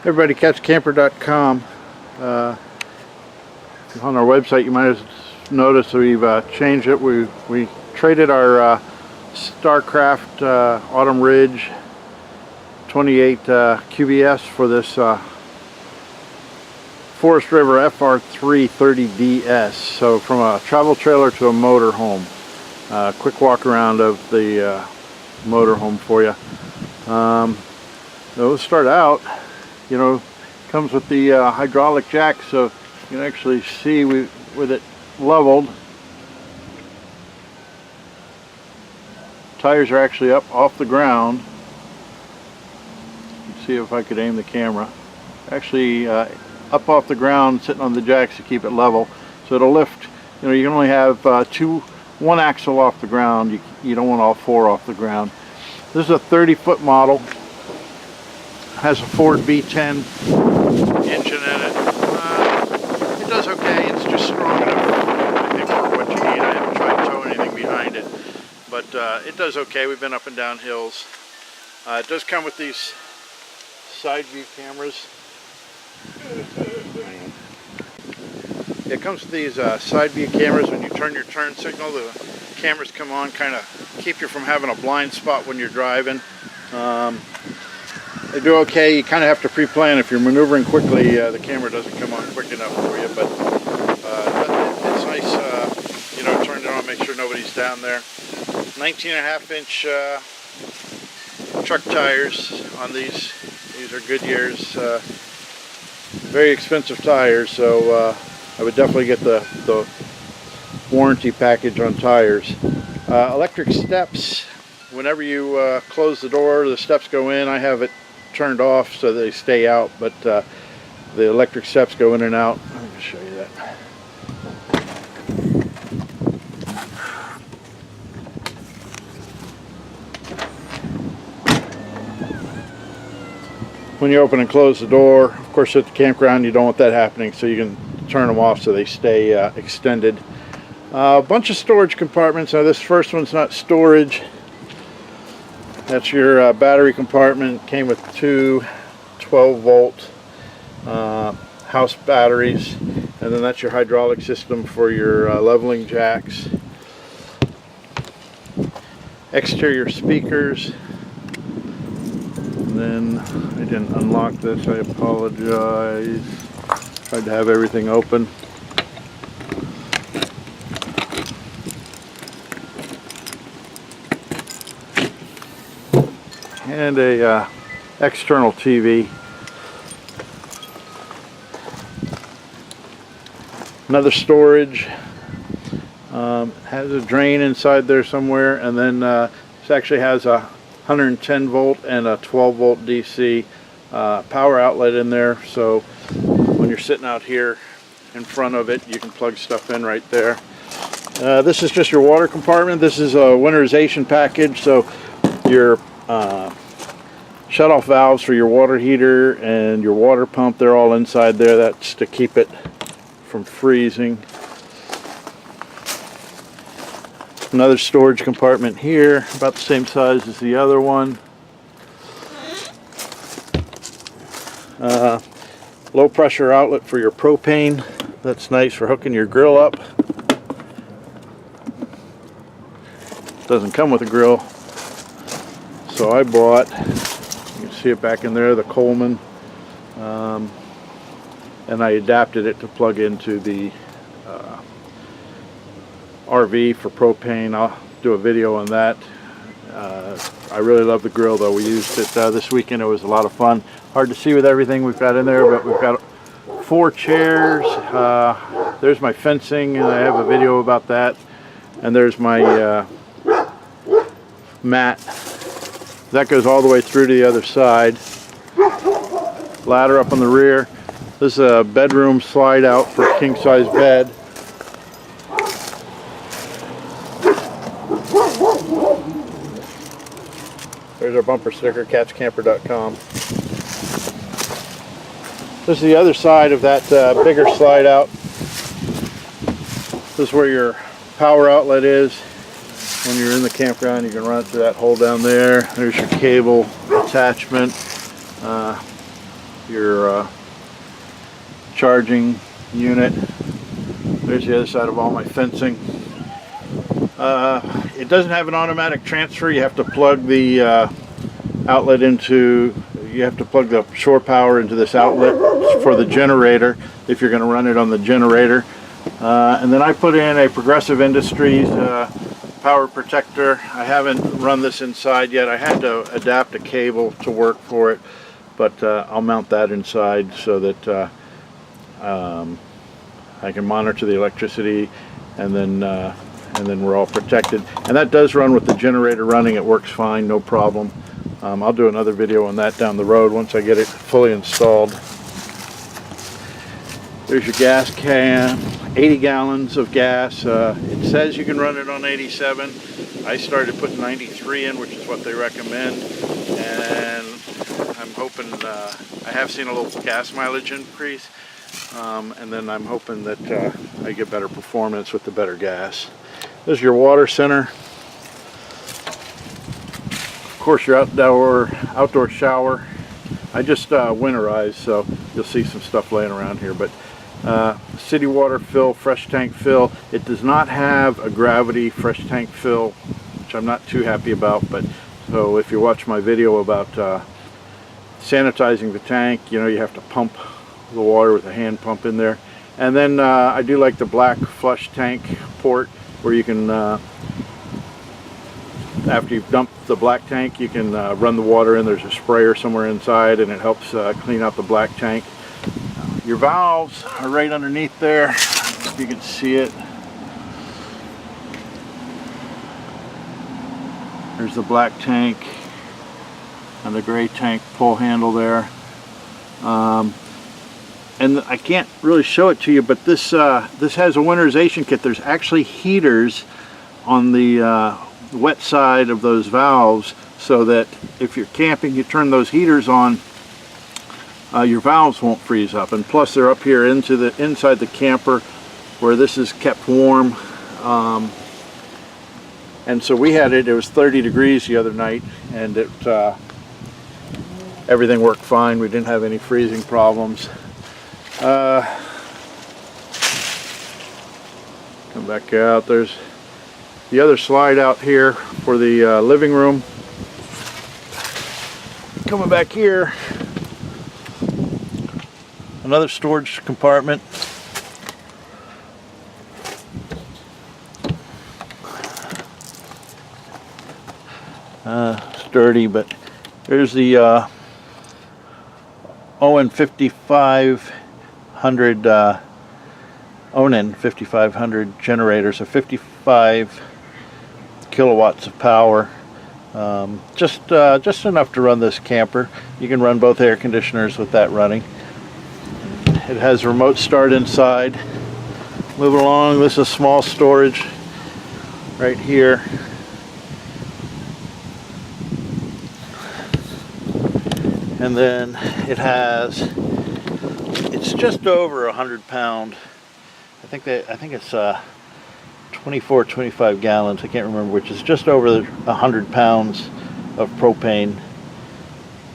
Everybody, catchcamper.com. On our website, you might have noticed that we've changed it. We traded our Starcraft Autumn Ridge 28 QBS for this Forest River FR3 30DS. So from a travel trailer to a motor home. Quick walk around of the motor home for you. Let's start out. You know, comes with the hydraulic jack, so you can actually see with it leveled. Tires are actually up off the ground. Let's see if I could aim the camera. Actually up off the ground, sitting on the jacks to keep it level. So it'll lift. You know, you can only have one axle off the ground. You don't want all four off the ground. This is a 30-foot model. Has a Ford V10 engine in it. It does okay. It's just strong enough, I think, for what you need. I haven't tried to tow anything behind it, but it does okay. We've been up and down hills. It does come with these side view cameras. It comes with these side view cameras. When you turn your turn signal, the cameras come on, kind of keep you from having a blind spot when you're driving. They do okay. You kind of have to pre-plan. If you're maneuvering quickly, the camera doesn't come on quick enough for you, but it's nice, you know, turn it on, make sure nobody's down there. 19.5-inch truck tires on these. These are Goodyear's, very expensive tires, so I would definitely get the warranty package on tires. Electric steps. Whenever you close the door, the steps go in. I have it turned off so they stay out, but the electric steps go in and out. Let me show you that. When you open and close the door, of course at the campground you don't want that happening, so you can turn them off so they stay extended. A bunch of storage compartments. Now this first one's not storage. That's your battery compartment. Came with two 12-volt house batteries, and then that's your hydraulic system for your leveling jacks. Exterior speakers. And then I didn't unlock this. I apologize. Tried to have everything open. And a external TV. Another storage. Has a drain inside there somewhere, and then this actually has a 110 volt and a 12 volt DC power outlet in there, so when you're sitting out here in front of it, you can plug stuff in right there. This is just your water compartment. This is a winterization package, so your shut-off valves for your water heater and your water pump, they're all inside there. That's to keep it from freezing. Another storage compartment here, about the same size as the other one. Low pressure outlet for your propane. That's nice for hooking your grill up. Doesn't come with a grill, so I bought, you can see it back in there, the Coleman, and I adapted it to plug into the RV for propane. I'll do a video on that. I really love the grill though. We used it this weekend. It was a lot of fun. Hard to see with everything we've got in there, but we've got 4 chairs. There's my fencing, and I have a video about that. And there's my mat. That goes all the way through to the other side. Ladder up on the rear. This is a bedroom slide out for a king-size bed. There's our bumper sticker, catchcamper.com. This is the other side of that bigger slide out. This is where your power outlet is. When you're in the campground, you can run it through that hole down there. There's your cable attachment. your charging unit. There's the other side of all my fencing. It doesn't have an automatic transfer. You have to plug the outlet into, you have to plug the shore power into this outlet for the generator if you're going to run it on the generator. And then I put in a Progressive Industries power protector. I haven't run this inside yet. I had to adapt a cable to work for it, but I'll mount that inside so that I can monitor the electricity, and then we're all protected. And that does run with the generator running. It works fine, no problem. I'll do another video on that down the road once I get it fully installed. There's your gas can, 80 gallons of gas. It says you can run it on 87. I started putting 93 in, which is what they recommend. And I'm hoping, I have seen a little gas mileage increase. And then I'm hoping that I get better performance with the better gas. There's your water center. Of course, your outdoor shower. I just winterized, so you'll see some stuff laying around here. But city water fill, fresh tank fill. It does not have a gravity fresh tank fill, which I'm not too happy about. But so if you watch my video about sanitizing the tank, you know, you have to pump the water with a hand pump in there. And then I do like the black flush tank port, where you can after you've dumped the black tank, you can run the water in. There's a sprayer somewhere inside, and it helps clean out the black tank. Your valves are right underneath there, if you can see it. There's the black tank and the gray tank pull handle there. And I can't really show it to you, but this has a winterization kit. There's actually heaters on the wet side of those valves, so that if you're camping, you turn those heaters on, your valves won't freeze up. And plus, they're up here inside the camper, where this is kept warm. And so we had it. It was 30 degrees the other night, and everything worked fine. We didn't have any freezing problems. Come back out. There's the other slide out here for the living room. Coming back here, another storage compartment. Sturdy, but there's the Owen 5500 Onan 5500 generator, so 55 kilowatts of power. Just enough to run this camper. You can run both air conditioners with that running. It has remote start inside. Moving along, this is small storage right here. And then it's just over 100 pound. I think it's 25 gallons. I can't remember which. Is just over 100 pounds of propane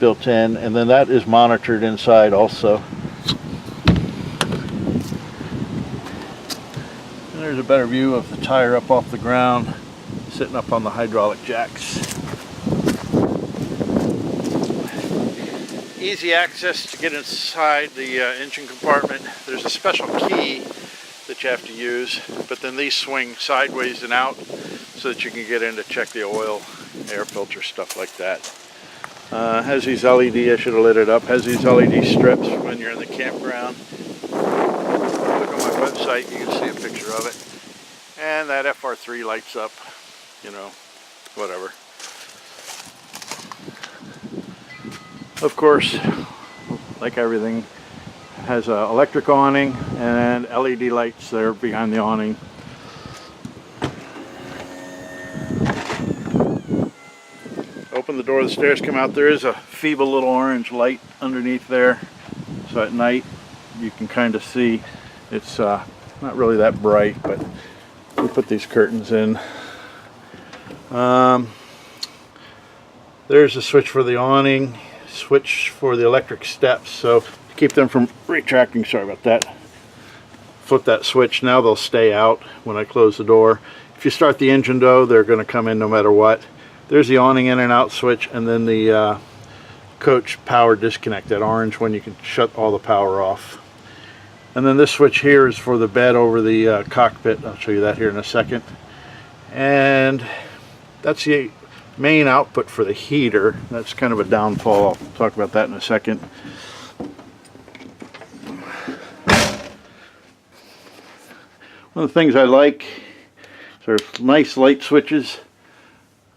built in, and then that is monitored inside also. And there's a better view of the tire up off the ground, sitting up on the hydraulic jacks. Easy access to get inside the engine compartment. There's a special key that you have to use, but then these swing sideways and out so that you can get in to check the oil, air filter, stuff like that. Has these LED, I should have lit it up, has these LED strips when you're in the campground. Look on my website, you can see a picture of it. And that FR3 lights up, you know, whatever. Of course, like everything, has an electric awning and LED lights there behind the awning. Open the door of the stairs, come out. There is a feeble little orange light underneath there, so at night you can kind of see. It's not really that bright, but we put these curtains in. There's a switch for the awning. switch for the electric steps, so to keep them from retracting, sorry about that. Flip that switch, now they'll stay out when I close the door. If you start the engine though, they're going to come in no matter what. There's the awning in and out switch, and then the coach power disconnect, that orange one, you can shut all the power off. And then this switch here is for the bed over the cockpit. I'll show you that here in a second. And that's the main output for the heater. That's kind of a downfall. I'll talk about that in a second. One of the things I like is there's nice light switches.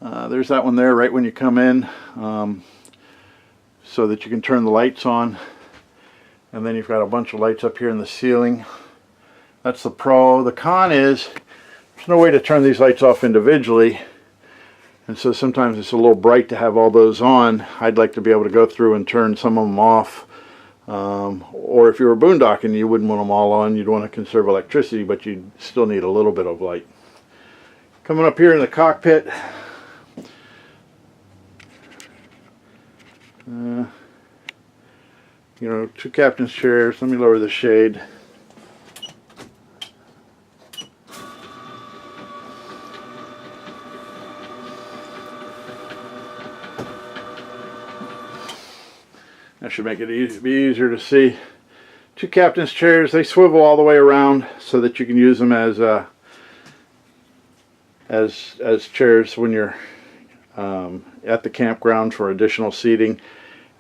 There's that one there right when you come in, so that you can turn the lights on. And then you've got a bunch of lights up here in the ceiling. That's the pro. The con is there's no way to turn these lights off individually, and so sometimes it's a little bright to have all those on. I'd like to be able to go through and turn some of them off. Or if you were boondocking, you wouldn't want them all on. You'd want to conserve electricity, but you'd still need a little bit of light. Coming up here in the cockpit, you know, 2 captain's chairs. Let me lower the shade. That should make it be easier to see. 2 captain's chairs. They swivel all the way around so that you can use them as chairs when you're at the campground for additional seating.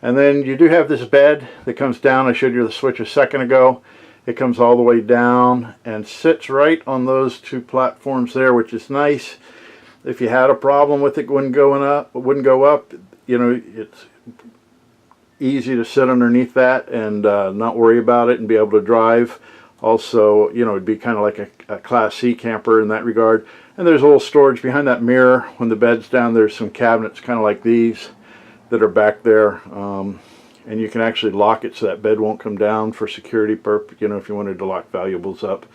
And then you do have this bed that comes down. I showed you the switch a second ago. It comes all the way down and sits right on those 2 platforms there, which is nice. If you had a problem with it wouldn't go up, you know, it's easy to sit underneath that and not worry about it and be able to drive. Also, you know, it'd be kind of like a Class C camper in that regard. And there's a little storage behind that mirror. When the bed's down, there's some cabinets kind of like these that are back there, and you can actually lock it so that bed won't come down for security purpose, you know, if you wanted to lock valuables up.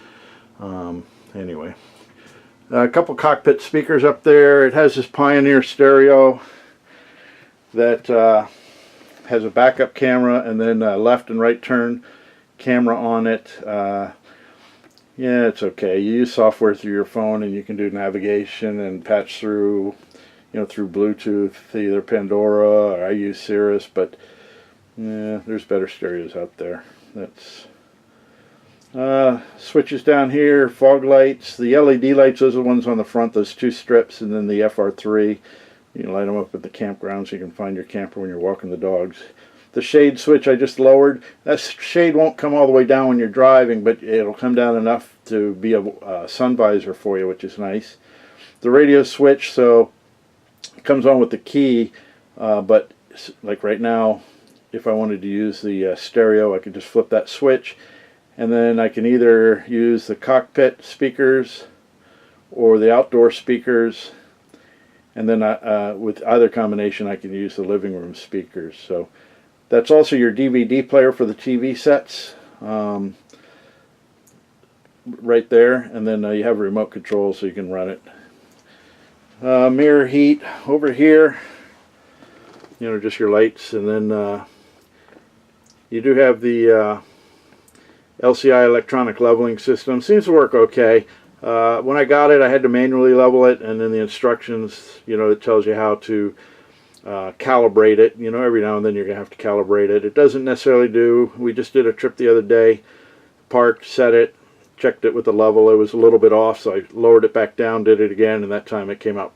Anyway, a couple cockpit speakers up there. It has this Pioneer stereo that has a backup camera and then a left and right turn camera on it. Yeah, it's okay. You use software through your phone and you can do navigation and patch through, you know, through Bluetooth, either Pandora or I use Cirrus, but yeah, there's better stereos out there. That's switches down here, fog lights, the LED lights, those are the ones on the front, those 2 strips, and then the FR3. You can light them up at the campground so you can find your camper when you're walking the dogs. The shade switch I just lowered. That shade won't come all the way down when you're driving, but it'll come down enough to be a sun visor for you, which is nice. The radio switch, so it comes on with the key, but like right now, if I wanted to use the stereo, I could just flip that switch, and then I can either use the cockpit speakers or the outdoor speakers, and then with either combination I can use the living room speakers. So that's also your DVD player for the TV sets, right there, and then you have a remote control so you can run it. Mirror heat over here, you know, just your lights, and then you do have the LCI electronic leveling system. Seems to work okay. When I got it, I had to manually level it, and in the instructions, you know, it tells you how to calibrate it. You know, every now and then you're going to have to calibrate it. It doesn't necessarily do. We just did a trip the other day, parked, set it, checked it with the level. It was a little bit off, so I lowered it back down, did it again, and that time it came out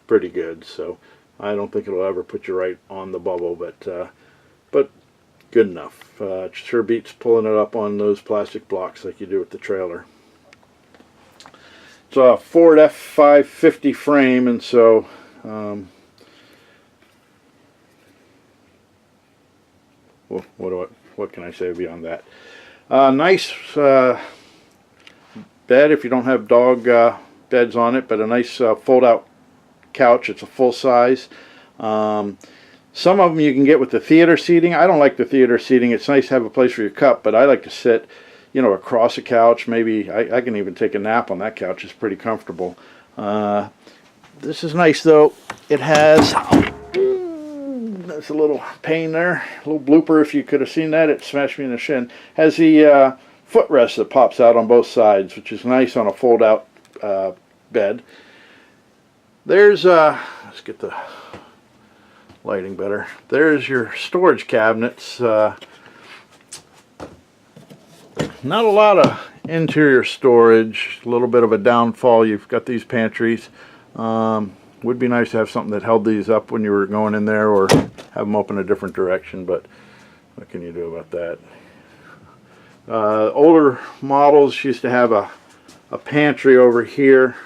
pretty good. So I don't think it'll ever put you right on the bubble, but good enough. It sure beats pulling it up on those plastic blocks like you do with the trailer. It's a Ford F550 frame, and so what can I say beyond that? Nice bed if you don't have dog beds on it, but a nice fold-out couch. It's a full size. Some of them you can get with the theater seating. I don't like the theater seating. It's nice to have a place for your cup, but I like to sit, you know, across a couch. Maybe I can even take a nap on that couch. It's pretty comfortable. This is nice though. It has There's a little pain there, a little blooper. If you could have seen that, it smashed me in the shin. Has the footrest that pops out on both sides, which is nice on a fold-out bed. There's let's get the lighting better. There's your storage cabinets. Not a lot of interior storage, a little bit of a downfall. You've got these pantries. Would be nice to have something that held these up when you were going in there, or have them open a different direction, but what can you do about that? Older models used to have a pantry over here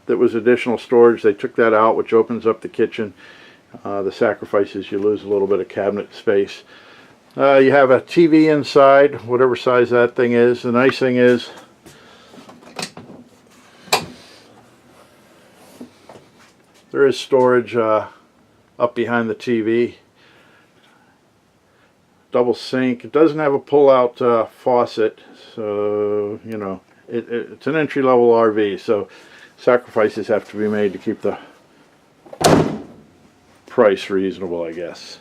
that was additional storage. They took that out, which opens up the kitchen. The sacrifice is you lose a little bit of cabinet space. You have a TV inside, whatever size that thing is. The nice thing is there is storage up behind the TV. Double sink. It doesn't have a pull-out faucet, so you know it's an entry-level RV. So sacrifices have to be made to keep the price reasonable, I guess.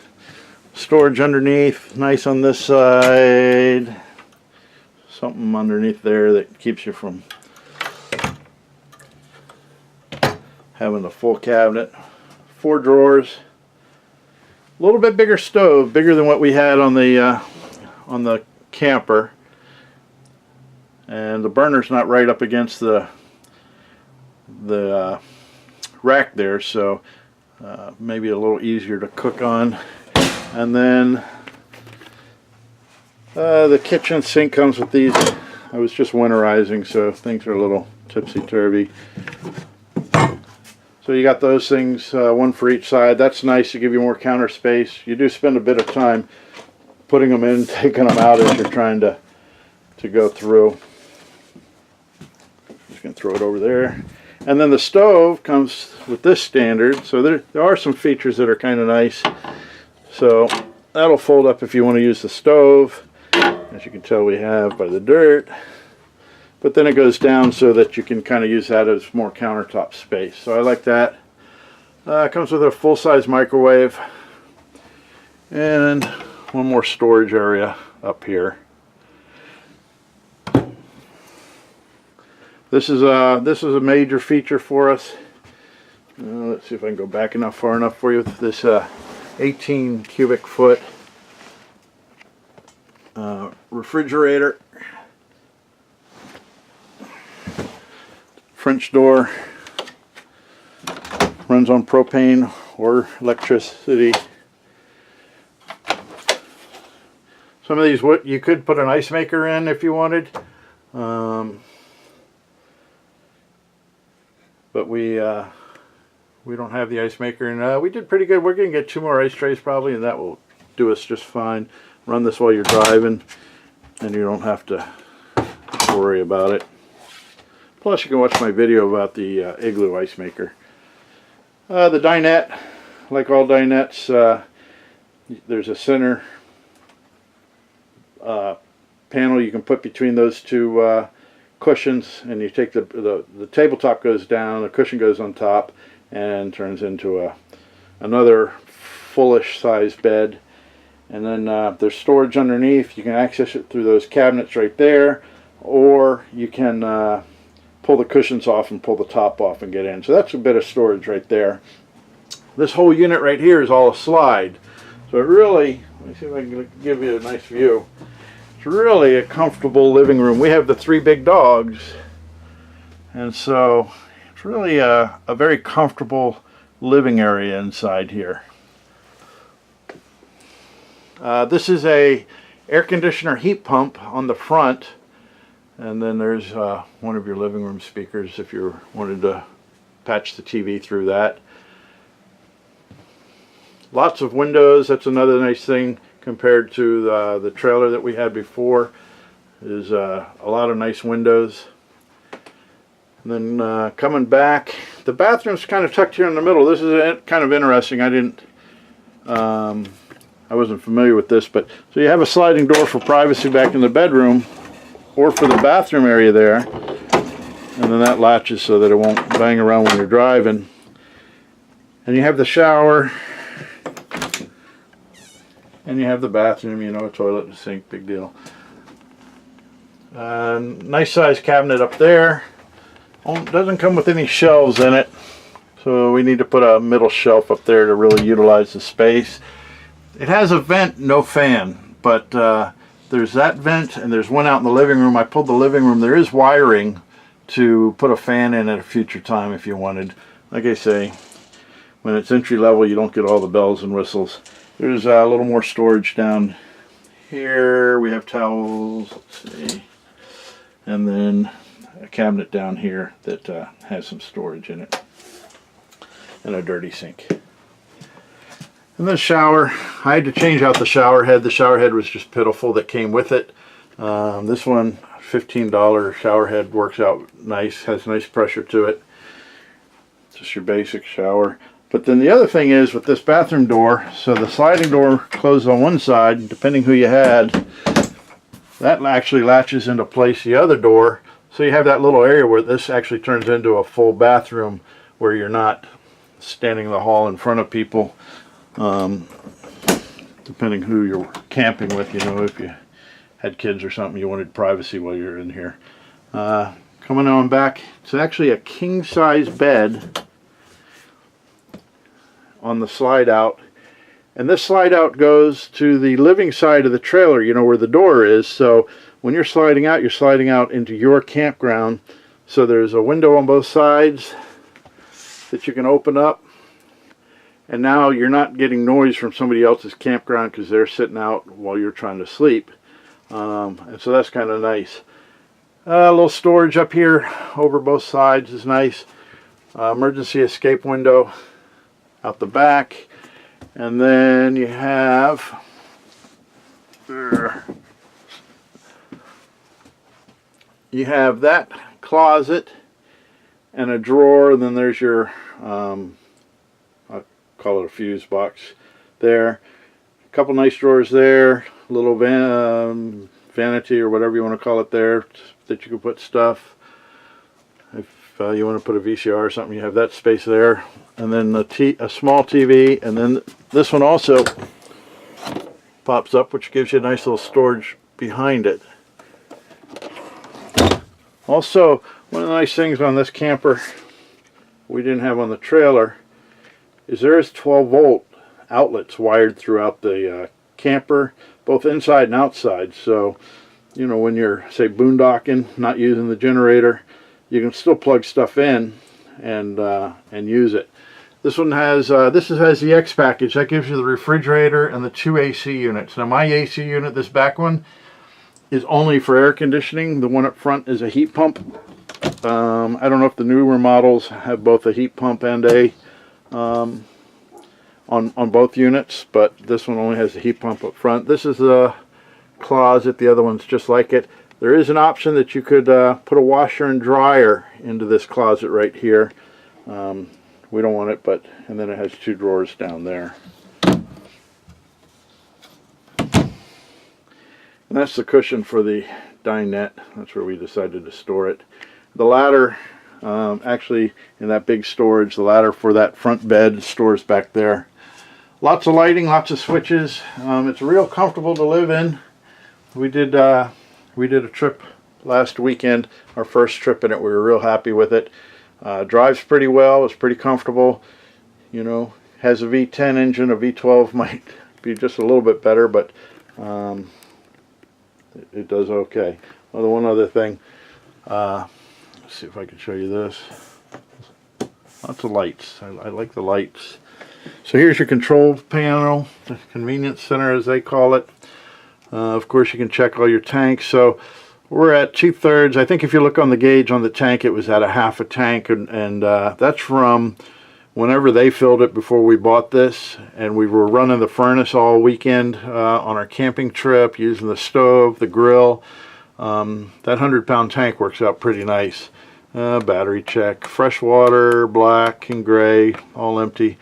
Storage underneath, nice on this side. Something underneath there that keeps you from having the full cabinet. 4 drawers. A little bit bigger stove, bigger than what we had on the camper. And the burner's not right up against the rack there, so maybe a little easier to cook on. And then the kitchen sink comes with these. I was just winterizing, so things are a little tipsy-turvy. So you got those things, one for each side. That's nice to give you more counter space. You do spend a bit of time putting them in, taking them out as you're trying to go through. Just going to throw it over there. And then the stove comes with this standard. So there are some features that are kind of nice. So that'll fold up if you want to use the stove. As you can tell, we have by the dirt. But then it goes down so that you can kind of use that as more countertop space. So I like that. It comes with a full-size microwave and one more storage area up here. This is a major feature for us. Let's see if I can go back far enough for you with this 18 cubic foot refrigerator. French door, runs on propane or electricity. Some of these you could put an ice maker in if you wanted, but we don't have the ice maker, and we did pretty good. We're going to get 2 more ice trays probably, and that will do us just fine. Run this while you're driving, and you don't have to worry about it. Plus, you can watch my video about the Igloo ice maker. The dinette, like all dinettes, there's a center panel you can put between those 2 cushions, and you take the tabletop goes down, the cushion goes on top, and turns into another fullish size bed. And then there's storage underneath. You can access it through those cabinets right there, or you can pull the cushions off and pull the top off and get in. So that's a bit of storage right there. This whole unit right here is all a slide. So it really, let me see if I can give you a nice view. It's really a comfortable living room. We have the 3 big dogs, and so it's really a very comfortable living area inside here. This is a air conditioner heat pump on the front. And then there's one of your living room speakers if you wanted to patch the TV through that. Lots of windows. That's another nice thing compared to the trailer that we had before. Is a lot of nice windows. And then coming back, the bathroom's kind of tucked here in the middle. This is kind of interesting. I wasn't familiar with this, but so you have a sliding door for privacy back in the bedroom, or for the bathroom area there, and then that latches so that it won't bang around when you're driving. And you have the shower And you have the bathroom, you know, a toilet and a sink, big deal. Nice size cabinet up there. Doesn't come with any shelves in it, so we need to put a middle shelf up there to really utilize the space. It has a vent, no fan, but there's that vent and there's one out in the living room. I pulled the living room. There is wiring to put a fan in at a future time if you wanted. Like I say, when it's entry level, you don't get all the bells and whistles. There's a little more storage down here. We have towels, let's see, and then a cabinet down here that has some storage in it, and a dirty sink. And the shower, I had to change out the shower head. The shower head was just pitiful that came with it. This one, $15 shower head, works out nice, has nice pressure to it. Just your basic shower. But then the other thing is with this bathroom door, so the sliding door closes on one side, depending who you had, that actually latches into place the other door. So you have that little area where this actually turns into a full bathroom where you're not standing in the hall in front of people, depending who you're camping with. You know, if you had kids or something, you wanted privacy while you're in here. Coming on back, it's actually a king-size bed on the slide out, and this slide out goes to the living side of the trailer, you know, where the door is. So when you're sliding out into your campground. So there's a window on both sides that you can open up, and now you're not getting noise from somebody else's campground because they're sitting out while you're trying to sleep. And so that's kind of nice. A little storage up here over both sides is nice. Emergency escape window out the back, and then you have that closet and a drawer, and then there's your I'll call it a fuse box there. A couple nice drawers there, a little vanity or whatever you want to call it there that you can put stuff. If you want to put a VCR or something, you have that space there. And then a small TV, and then this one also pops up, which gives you a nice little storage behind it. Also, one of the nice things on this camper we didn't have on the trailer is there is 12-volt outlets wired throughout the camper, both inside and outside. So, you know, when you're, say, boondocking, not using the generator, you can still plug stuff in and use it. This one has has the X package. That gives you the refrigerator and the 2 AC units. Now my AC unit, this back one, is only for air conditioning. The one up front is a heat pump. I don't know if the newer models have both a heat pump and a on both units, but this one only has a heat pump up front. This is a closet. The other one's just like it. There is an option that you could put a washer and dryer into this closet right here. We don't want it, but, and then it has 2 drawers down there. And that's the cushion for the dinette. That's where we decided to store it. The ladder, actually in that big storage, the ladder for that front bed stores back there. Lots of lighting, lots of switches. It's real comfortable to live in. We did a trip last weekend, our first trip in it. We were real happy with it. Drives pretty well. It's pretty comfortable. You know, has a V10 engine. A V12 might be just a little bit better, but it does okay. Well, the one other thing, let's see if I can show you this. Lots of lights. I like the lights. So here's your control panel, the convenience center as they call it. Of course, you can check all your tanks. So we're at 2/3. I think if you look on the gauge on the tank, it was at a half a tank, and that's from whenever they filled it before we bought this. And we were running the furnace all weekend on our camping trip, using the stove, the grill. That 100-pound tank works out pretty nice. Battery check, fresh water, black and gray, all empty.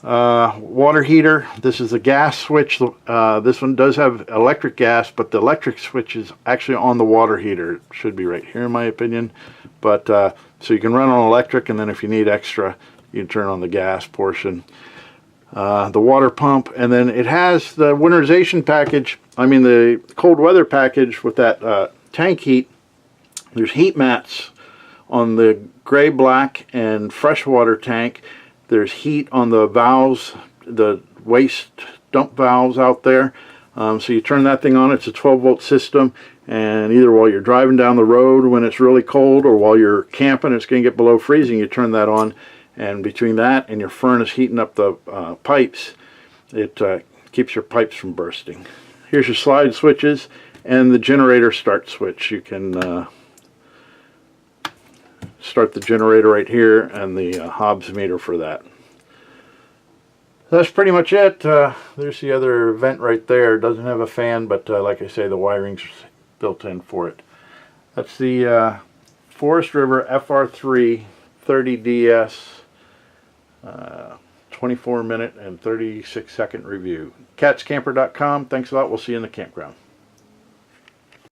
Water heater. This is a gas switch. This one does have electric gas, but the electric switch is actually on the water heater. It should be right here in my opinion. But so you can run on electric, and then if you need extra, you can turn on the gas portion. the water pump, and then it has the winterization package, the cold weather package with that tank heat. There's heat mats on the gray, black, and freshwater tank. There's heat on the valves, the waste dump valves out there. So you turn that thing on. It's a 12-volt system, and either while you're driving down the road when it's really cold, or while you're camping, it's going to get below freezing, you turn that on, and between that and your furnace heating up the pipes, it keeps your pipes from bursting. Here's your slide switches and the generator start switch. You can start the generator right here, and the Hobbs meter for that. That's pretty much it. There's the other vent right there. It doesn't have a fan, but like I say, the wiring's built in for it. That's the Forest River FR3 30DS 24-minute and 36-second review. catscamper.com. Thanks a lot. We'll see you in the campground.